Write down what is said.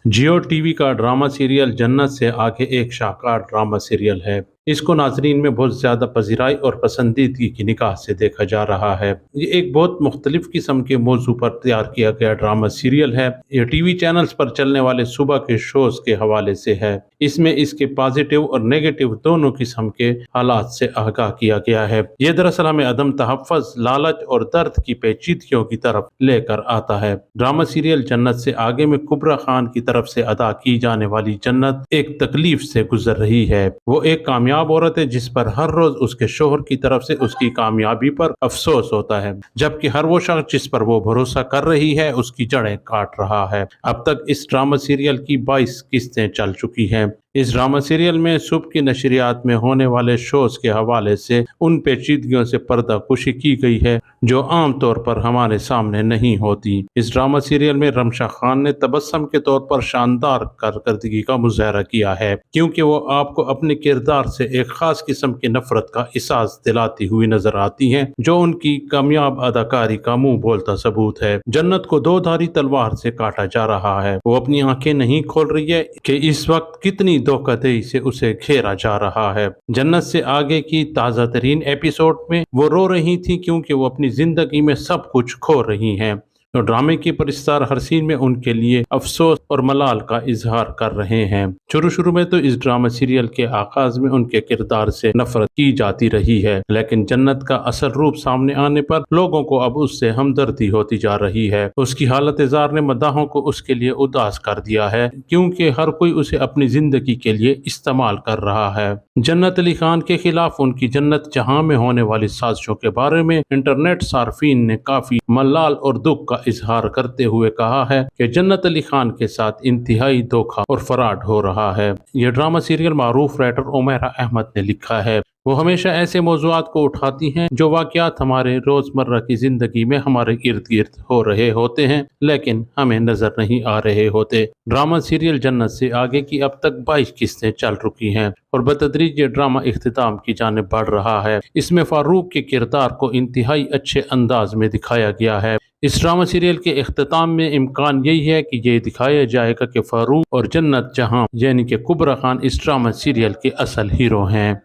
जियो TV का drama serial जन्नत से आगे एक शाहकार ड्रामा सीरियल है। इसको नाजरीन में बहुत ज़्यादा पजीराई और पसंदीदगी की निगाह से देखा जा रहा है। ये एक बहुत मुख्तलिफ किस्म के मौजू पर तैयार किया गया ड्रामा सीरियल है। ये टीवी चैनल्स पर चलने वाले सुबह के शोज के हवाले से है। इसमें इसके पॉजिटिव और नेगेटिव दोनों किस्म के हालात से आगाह किया गया है। ये दरअसल हमें अदम तहफ़्फ़ुज़, लालच और दर्द की पेचीदगियों की तरफ लेकर आता है। ड्रामा सीरियल जन्नत से आगे में कुबरा खान की तरफ से अदा की जाने वाली जन्नत एक तकलीफ से गुजर रही है। वो एक कामयाब औरत है जिस पर हर रोज उसके शोहर की तरफ से उसकी कामयाबी पर अफसोस होता है, जबकि हर वो शख्स जिस पर वो भरोसा कर रही है उसकी जड़ें काट रहा है। अब तक इस ड्रामा सीरियल की 22 किस्तें चल चुकी हैं। इस ड्रामा सीरियल में सुबह की नशरियात में होने वाले शोज के हवाले से उन पेचीदगियों से पर्दाकुशी की गई है जो आम तौर पर हमारे सामने नहीं होती। इस ड्रामा सीरियल में रमशा खान ने तबस्सुम के तौर पर शानदार कारकर्दगी का मुजाहरा किया है, क्योंकि वो आपको अपने किरदार से एक खास किस्म की नफरत का एहसास दिलाती हुई नजर आती हैं, जो उनकी कामयाब अदाकारी का मुंह बोलता सबूत है। जन्नत को दो धारी तलवार से काटा जा रहा है। वो अपनी आंखें नहीं खोल रही है कि इस वक्त कितनी धोखाधड़ी से उसे घेरा जा रहा है। जन्नत से आगे की ताज़ा तरीन एपिसोड में वो रो रही थी क्योंकि वो अपनी जिंदगी में सब कुछ खो रही हैं। तो ड्रामे की परिस्तार हर सीन में उनके लिए अफसोस और मलाल का इजहार कर रहे हैं। शुरू में तो इस ड्रामा सीरियल के आगाज में उनके किरदार से नफरत की जाती रही है, लेकिन जन्नत का असल रूप सामने आने पर लोगों को अब उससे हमदर्दी होती जा रही है। उसकी हालत जार ने मदाहों को उसके लिए उदास कर दिया है, क्योंकि हर कोई उसे अपनी जिंदगी के लिए इस्तेमाल कर रहा है। जन्नत अली खान के खिलाफ उनकी जन्नत जहां में होने वाली साजिशों के बारे में इंटरनेट सार्फिन ने काफी मलाल और दुख का इजहार करते हुए कहा है कि जन्नत अली खान के साथ इंतहाई धोखा और फराड हो रहा है। यह ड्रामा सीरियल मारूफ राइटर उमैरा अहमद ने लिखा है। वो हमेशा ऐसे मौज़ूआत को उठाती हैं जो वाक़यात हमारे रोज़मर्रा की ज़िंदगी में हमारे इर्द गिर्द हो रहे होते हैं, लेकिन हमें नज़र नहीं आ रहे होते। ड्रामा सीरियल जन्नत से आगे की अब तक 22 किस्तें चल चुकी हैं और बतदरीज ये ड्रामा इख्तिताम की जानिब बढ़ रहा है। इसमें फारूक के किरदार को इंतहाई अच्छे अंदाज में दिखाया गया है। इस ड्रामा सीरियल के इख्तिताम में इम्कान यही है कि ये दिखाया जाएगा कि फारूक और जन्नत जहां यानी कि कुबरा खान इस ड्रामा सीरियल के असल हीरो हैं।